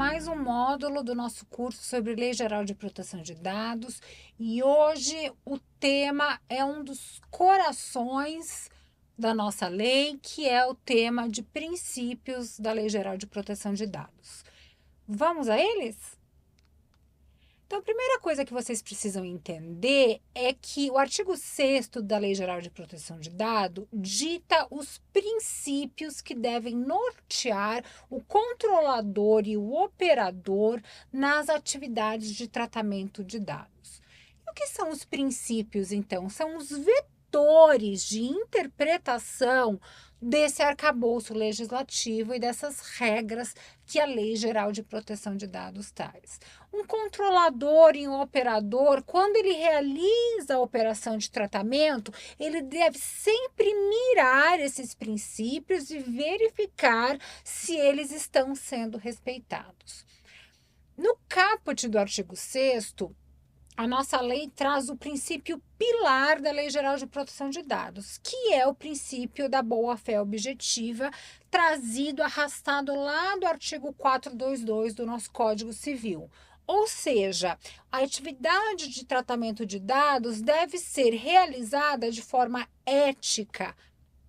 mais um módulo do nosso curso sobre Lei Geral de Proteção de Dados e hoje o tema é um dos corações da nossa lei, que é o tema de princípios da Lei Geral de Proteção de Dados. Vamos a eles? Então, a primeira coisa que vocês precisam entender é que o artigo 6º da Lei Geral de Proteção de Dados dita os princípios que devem nortear o controlador e o operador nas atividades de tratamento de dados. E o que são os princípios, então? São os vetores de interpretação desse arcabouço legislativo e dessas regras que a Lei Geral de Proteção de Dados traz. Um controlador e um operador, quando ele realiza a operação de tratamento, ele deve sempre mirar esses princípios e verificar se eles estão sendo respeitados. No caput do artigo 6º, a nossa lei traz o princípio pilar da Lei Geral de Proteção de Dados, que é o princípio da boa-fé objetiva, trazido, arrastado lá do artigo 422 do nosso Código Civil. Ou seja, a atividade de tratamento de dados deve ser realizada de forma ética,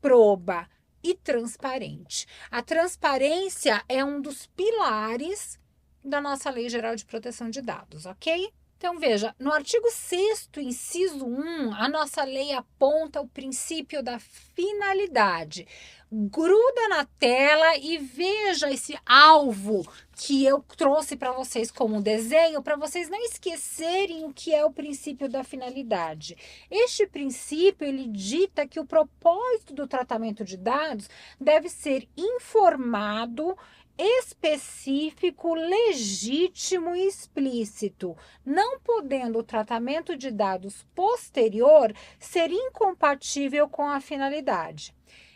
proba e transparente. A transparência é um dos pilares da nossa Lei Geral de Proteção de Dados, ok? Então, veja, no artigo 6º, inciso 1, a nossa lei aponta o princípio da finalidade. Gruda na tela e veja esse alvo que eu trouxe para vocês como desenho, para vocês não esquecerem o que é o princípio da finalidade. Este princípio, ele dita que o propósito do tratamento de dados deve ser informado, específico, legítimo e explícito, não podendo o tratamento de dados posterior ser incompatível com a finalidade.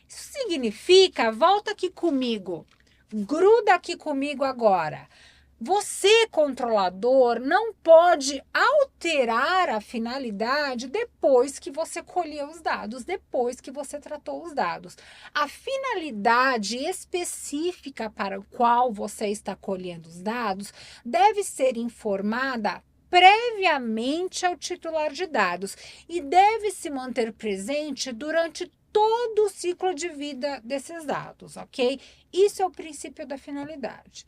Isso significa, volta aqui comigo, gruda aqui comigo agora. Você, controlador, não pode alterar a finalidade depois que você colheu os dados, depois que você tratou os dados. A finalidade específica para a qual você está colhendo os dados deve ser informada previamente ao titular de dados e deve se manter presente durante todo o ciclo de vida desses dados, ok? Isso é o princípio da finalidade.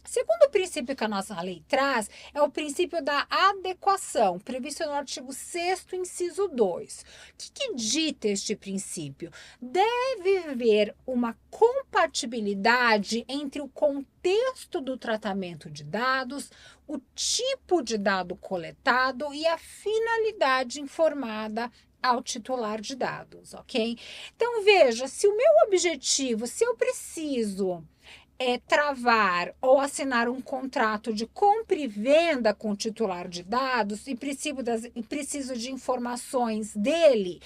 Segundo princípio que a nossa lei traz é o princípio da adequação, previsto no artigo 6º, inciso 2. O que dita este princípio? Deve haver uma compatibilidade entre o contexto do tratamento de dados, o tipo de dado coletado e a finalidade informada ao titular de dados, ok? Então, veja, se o meu objetivo, se eu preciso travar ou assinar um contrato de compra e venda com o titular de dados e preciso de informações dele.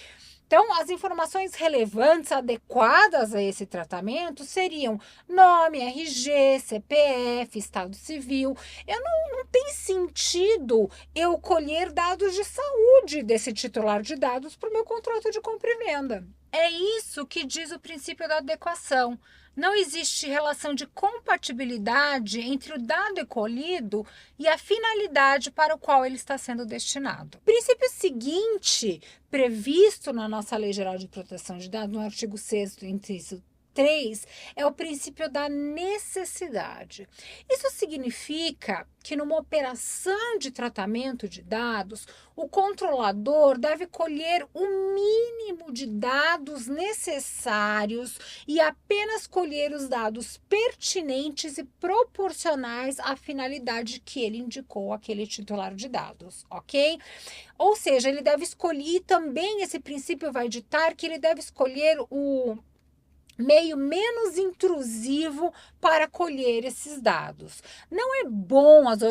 Então, as informações relevantes, adequadas a esse tratamento seriam nome, RG, CPF, estado civil. Não tem sentido eu colher dados de saúde desse titular de dados para o meu contrato de compra e venda. É isso que diz o princípio da adequação. Não existe relação de compatibilidade entre o dado colhido e a finalidade para o qual ele está sendo destinado. O princípio seguinte, previsto na nossa Lei Geral de Proteção de Dados, no artigo 6º, inciso 3, é o princípio da necessidade. Isso significa que numa operação de tratamento de dados, o controlador deve colher o mínimo de dados necessários e apenas colher os dados pertinentes e proporcionais à finalidade que ele indicou àquele titular de dados, ok? Ou seja, ele deve escolher, também esse princípio vai ditar que ele deve escolher o meio menos intrusivo para colher esses dados. Não é bom as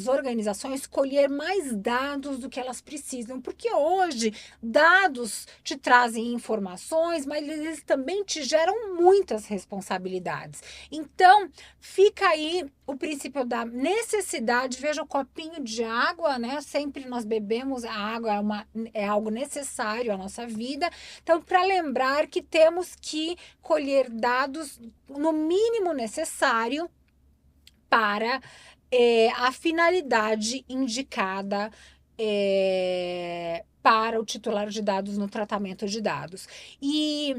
organizações colher mais dados do que elas precisam, porque hoje dados te trazem informações, mas eles também te geram muitas responsabilidades. Então, fica aí o princípio da necessidade. Veja o copinho de água, né? Sempre nós bebemos, a água é algo necessário à nossa vida. Então, para lembrar que temos que colher dados no mínimo necessário para a finalidade indicada para o titular de dados no tratamento de dados. E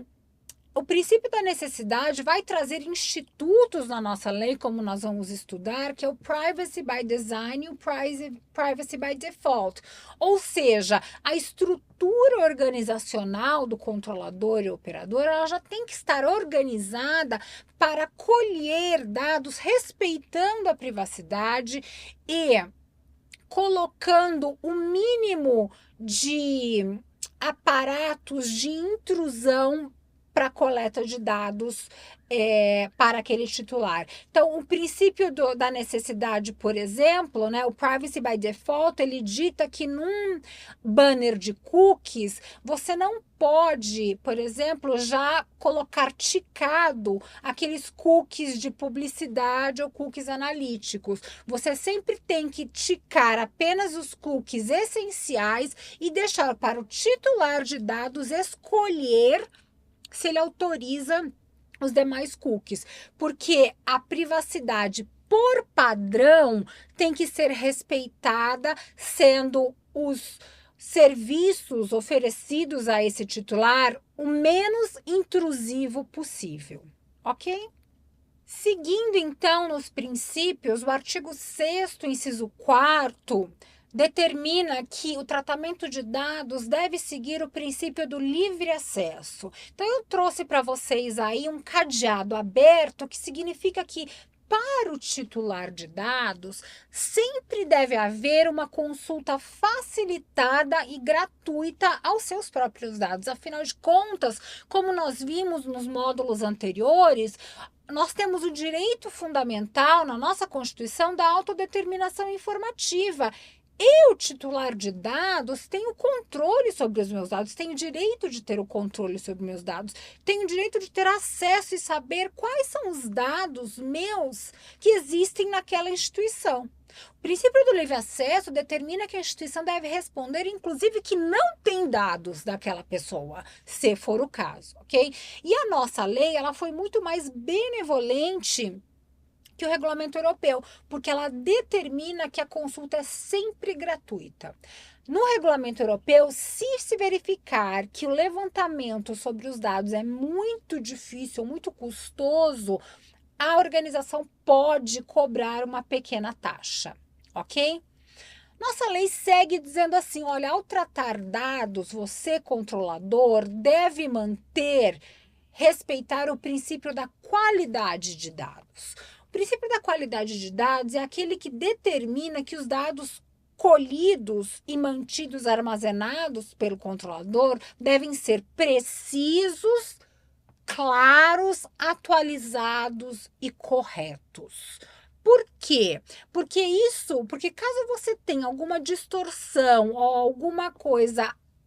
o princípio da necessidade vai trazer institutos na nossa lei, como nós vamos estudar, que é o Privacy by Design e o Privacy by Default. Ou seja, a estrutura organizacional do controlador e operador, ela já tem que estar organizada para colher dados respeitando a privacidade e colocando o mínimo de aparatos de intrusão para coleta de dados para aquele titular. Então, o princípio da necessidade, por exemplo, né, o Privacy by Default, ele dita que num banner de cookies, você não pode, por exemplo, já colocar ticado aqueles cookies de publicidade ou cookies analíticos. Você sempre tem que ticar apenas os cookies essenciais e deixar para o titular de dados escolher se ele autoriza os demais cookies, porque a privacidade por padrão tem que ser respeitada, sendo os serviços oferecidos a esse titular o menos intrusivo possível, ok? Seguindo então nos princípios, o artigo 6º, inciso 4º, determina que o tratamento de dados deve seguir o princípio do livre acesso. Então, eu trouxe para vocês aí um cadeado aberto, que significa que para o titular de dados, sempre deve haver uma consulta facilitada e gratuita aos seus próprios dados. Afinal de contas, como nós vimos nos módulos anteriores, nós temos o direito fundamental na nossa Constituição da autodeterminação informativa. E o titular de dados tem o controle sobre os meus dados, tem o direito de ter o controle sobre meus dados, tem o direito de ter acesso e saber quais são os dados meus que existem naquela instituição. O princípio do livre acesso determina que a instituição deve responder, inclusive, que não tem dados daquela pessoa, se for o caso, ok? E a nossa lei, ela foi muito mais benevolente que o regulamento europeu, porque ela determina que a consulta é sempre gratuita. No regulamento europeu, se verificar que o levantamento sobre os dados é muito difícil, muito custoso, a organização pode cobrar uma pequena taxa, ok? Nossa lei segue dizendo assim, olha, ao tratar dados, você, controlador, deve respeitar o princípio da qualidade de dados. O princípio da qualidade de dados é aquele que determina que os dados colhidos e mantidos armazenados pelo controlador devem ser precisos, claros, atualizados e corretos. Por quê? Porque caso você tenha alguma distorção ou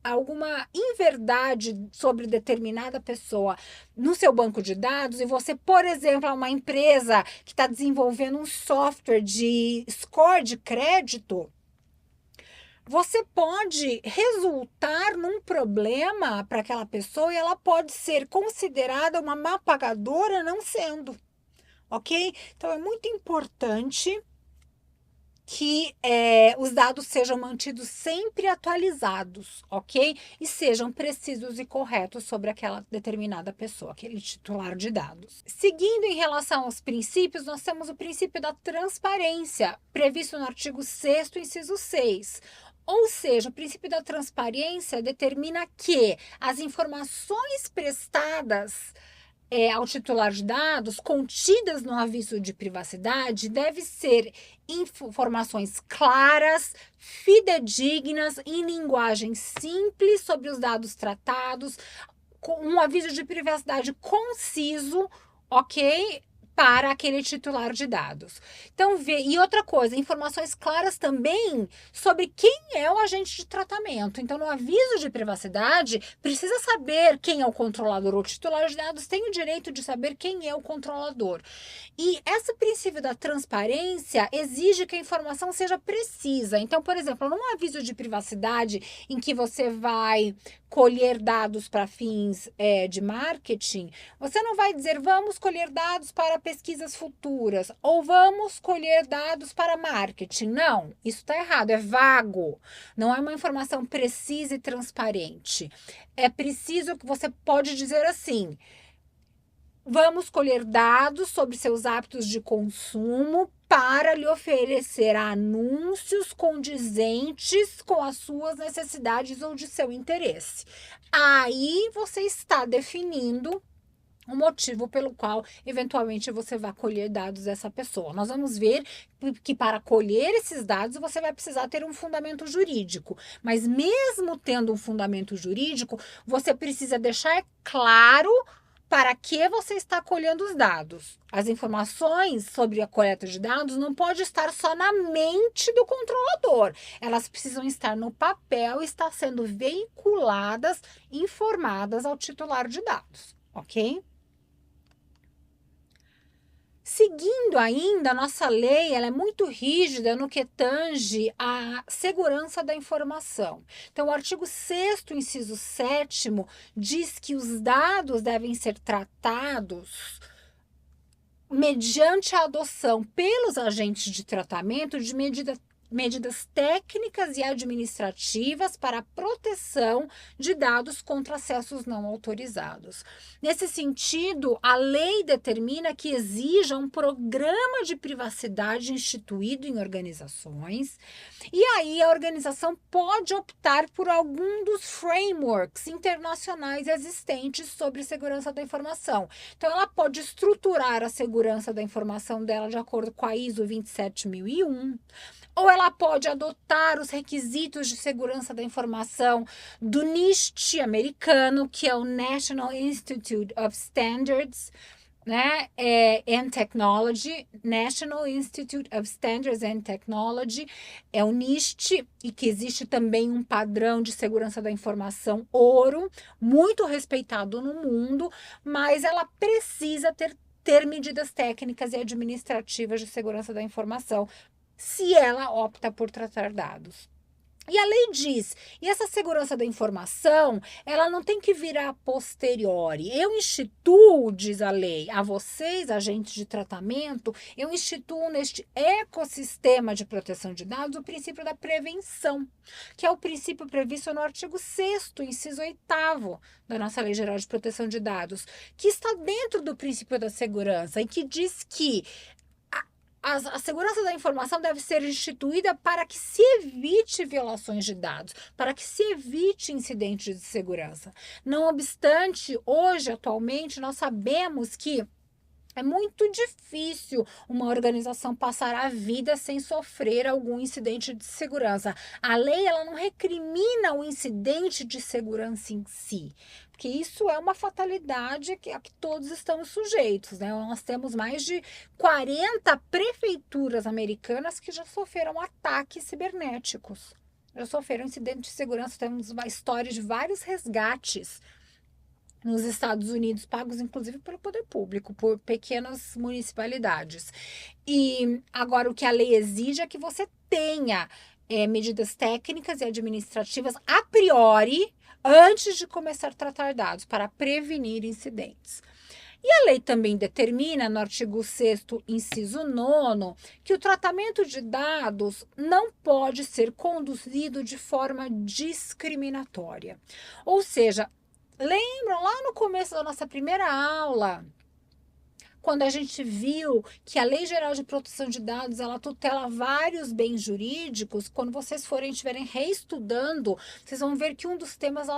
alguma inverdade sobre determinada pessoa no seu banco de dados e você, por exemplo, é uma empresa que está desenvolvendo um software de score de crédito, você pode resultar num problema para aquela pessoa e ela pode ser considerada uma má pagadora não sendo, ok? Então, é muito importante que os dados sejam mantidos sempre atualizados, ok? E sejam precisos e corretos sobre aquela determinada pessoa, aquele titular de dados. Seguindo em relação aos princípios, nós temos o princípio da transparência, previsto no artigo 6º, inciso 6. Ou seja, o princípio da transparência determina que as informações prestadas ao titular de dados, contidas no aviso de privacidade, devem ser informações claras, fidedignas, em linguagem simples sobre os dados tratados, com um aviso de privacidade conciso, ok? Para aquele titular de dados. Então, e outra coisa, informações claras também sobre quem é o agente de tratamento. Então, no aviso de privacidade, precisa saber quem é o controlador. O titular de dados tem o direito de saber quem é o controlador. E esse princípio da transparência exige que a informação seja precisa. Então, por exemplo, num aviso de privacidade em que você vai colher dados para fins de marketing, você não vai dizer, vamos colher dados para pesquisas futuras, ou vamos colher dados para marketing. Não, isso está errado, é vago. Não é uma informação precisa e transparente. É preciso que você pode dizer assim: vamos colher dados sobre seus hábitos de consumo para lhe oferecer anúncios condizentes com as suas necessidades ou de seu interesse. Aí você está definindo o motivo pelo qual, eventualmente, você vai colher dados dessa pessoa. Nós vamos ver que para colher esses dados, você vai precisar ter um fundamento jurídico. Mas mesmo tendo um fundamento jurídico, você precisa deixar claro para que você está colhendo os dados. As informações sobre a coleta de dados não pode estar só na mente do controlador. Elas precisam estar no papel e estar sendo veiculadas, informadas ao titular de dados, ok? Seguindo ainda, a nossa lei ela é muito rígida no que tange à segurança da informação. Então, o artigo 6º, inciso 7º, diz que os dados devem ser tratados mediante a adoção pelos agentes de tratamento de medidas técnicas e administrativas para a proteção de dados contra acessos não autorizados. Nesse sentido, a lei determina que exija um programa de privacidade instituído em organizações, e aí a organização pode optar por algum dos frameworks internacionais existentes sobre segurança da informação. Então, ela pode estruturar a segurança da informação dela de acordo com a ISO 27001, ou ela pode adotar os requisitos de segurança da informação do NIST americano, que é o National Institute of Standards, né, and Technology, National Institute of Standards and Technology, é o NIST, e que existe também um padrão de segurança da informação ouro, muito respeitado no mundo, mas ela precisa ter medidas técnicas e administrativas de segurança da informação, se ela opta por tratar dados. E a lei diz, e essa segurança da informação, ela não tem que virar a posteriori. Eu instituo, diz a lei, a vocês, agentes de tratamento, eu instituo neste ecossistema de proteção de dados o princípio da prevenção, que é o princípio previsto no artigo 6º, inciso 8º da nossa Lei Geral de Proteção de Dados, que está dentro do princípio da segurança e que diz que a segurança da informação deve ser instituída para que se evite violações de dados, para que se evite incidentes de segurança. Não obstante, hoje, atualmente, nós sabemos que é muito difícil uma organização passar a vida sem sofrer algum incidente de segurança. A lei ela não recrimina o incidente de segurança em si, porque isso é uma fatalidade a que todos estamos sujeitos, né? Nós temos mais de 40 prefeituras americanas que já sofreram ataques cibernéticos, já sofreram incidentes de segurança. Temos uma história de vários resgates nos Estados Unidos, pagos inclusive pelo poder público, por pequenas municipalidades. E agora o que a lei exige é que você tenha medidas técnicas e administrativas a priori, antes de começar a tratar dados, para prevenir incidentes. E a lei também determina, no artigo 6º, inciso 9º, que o tratamento de dados não pode ser conduzido de forma discriminatória. Ou seja, lembram lá no começo da nossa primeira aula, quando a gente viu que a Lei Geral de Proteção de Dados, ela tutela vários bens jurídicos? Quando vocês estiverem reestudando, vocês vão ver que um dos temas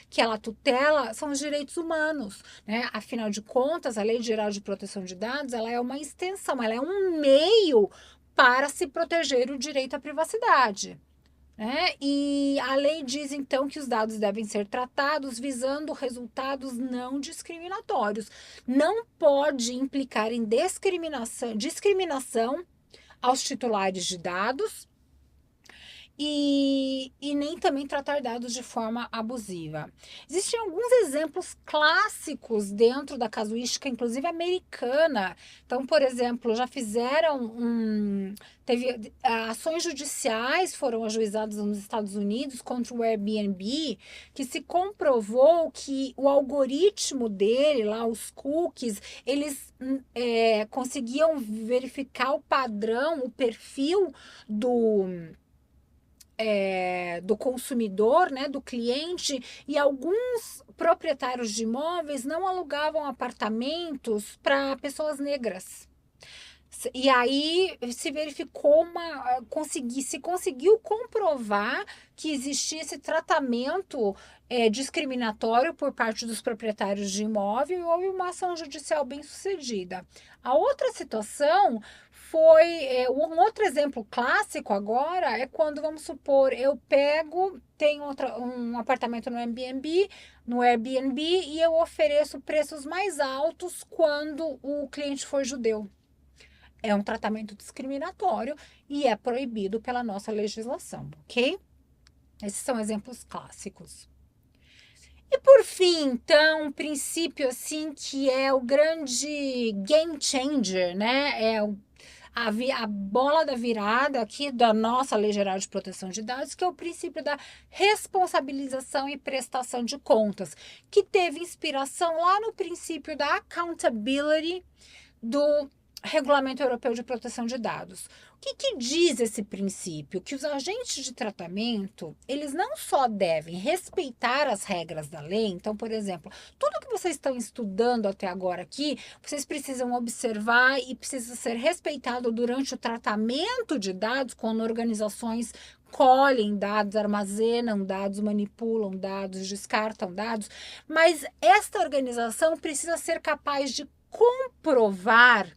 que ela tutela são os direitos humanos, né? Afinal de contas, a Lei Geral de Proteção de Dados, ela é uma extensão, ela é um meio para se proteger o direito à privacidade. E a lei diz, então, que os dados devem ser tratados visando resultados não discriminatórios. Não pode implicar em discriminação aos titulares de dados e nem também tratar dados de forma abusiva. Existem alguns exemplos clássicos dentro da casuística, inclusive americana. Então, por exemplo, já fizeram teve ações judiciais foram ajuizadas nos Estados Unidos contra o Airbnb, que se comprovou que o algoritmo dele, lá os cookies, eles conseguiam verificar o padrão, o perfil do consumidor, né, do cliente, e alguns proprietários de imóveis não alugavam apartamentos para pessoas negras. E aí se verificou se conseguiu comprovar que existia esse tratamento discriminatório por parte dos proprietários de imóvel e houve uma ação judicial bem sucedida. A outra situação foi um outro exemplo clássico agora é quando, vamos supor, eu tenho um apartamento no Airbnb e eu ofereço preços mais altos quando o cliente for judeu. É um tratamento discriminatório e é proibido pela nossa legislação, ok? Esses são exemplos clássicos. E por fim, então, um princípio assim que é o grande game changer, né? A bola da virada aqui da nossa Lei Geral de Proteção de Dados, que é o princípio da responsabilização e prestação de contas, que teve inspiração lá no princípio da accountability do Regulamento Europeu de Proteção de Dados. O que diz esse princípio? Que os agentes de tratamento, eles não só devem respeitar as regras da lei, então, por exemplo, tudo que vocês estão estudando até agora aqui, vocês precisam observar e precisa ser respeitado durante o tratamento de dados, quando organizações colhem dados, armazenam dados, manipulam dados, descartam dados, mas esta organização precisa ser capaz de comprovar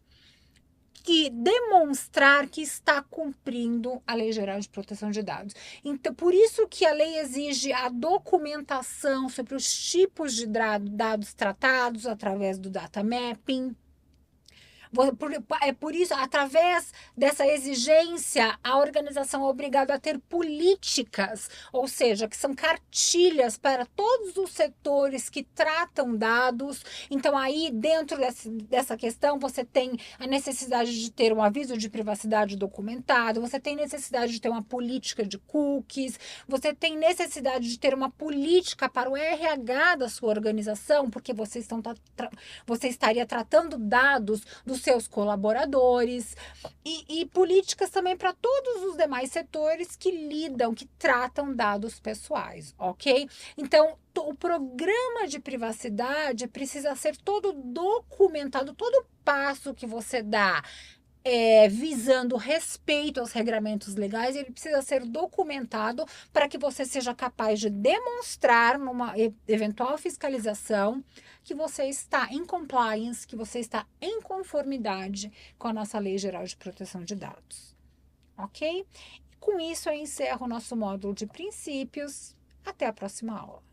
demonstrar que está cumprindo a Lei Geral de Proteção de Dados. Então, por isso que a lei exige a documentação sobre os tipos de dados tratados através do data mapping. É por isso, através dessa exigência, a organização é obrigada a ter políticas, ou seja, que são cartilhas para todos os setores que tratam dados. Então, aí, dentro dessa questão, você tem a necessidade de ter um aviso de privacidade documentado, você tem necessidade de ter uma política de cookies, você tem necessidade de ter uma política para o RH da sua organização, porque você estaria tratando dados dos seus colaboradores e políticas também para todos os demais setores que tratam dados pessoais, ok? Então, o programa de privacidade precisa ser todo documentado, todo passo que você dá visando respeito aos regramentos legais, ele precisa ser documentado para que você seja capaz de demonstrar numa eventual fiscalização que você está em compliance, que você está em conformidade com a nossa Lei Geral de Proteção de Dados. Ok? E com isso eu encerro o nosso módulo de princípios. Até a próxima aula.